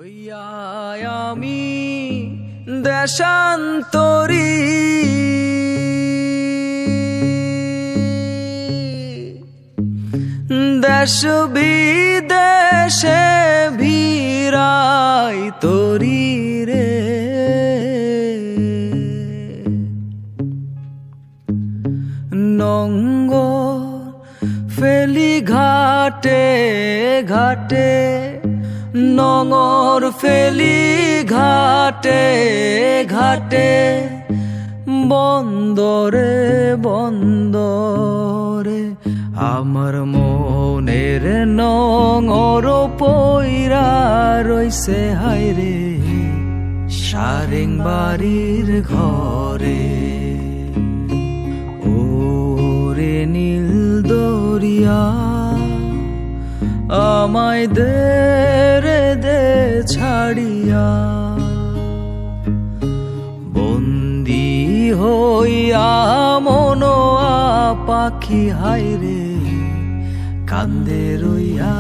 হইয়া আমি দেশান্তরী দেশ বিদেশে ভিড়াই তরি রে নঙ্গ ফেলি ঘাটে ঘাটে নঙর ফেলি ঘাটে ঘাটে বন্দরে বন্দরে আমার মনের নঙর পইরা রইছে হায়রে সারেং বাড়ির ঘরে ওরে নীল দরিয়া আমায় দে রে দে ছাড়িয়া বন্দি হইয়া মনোয়া পাখি হায়রে কান্দে রইয়া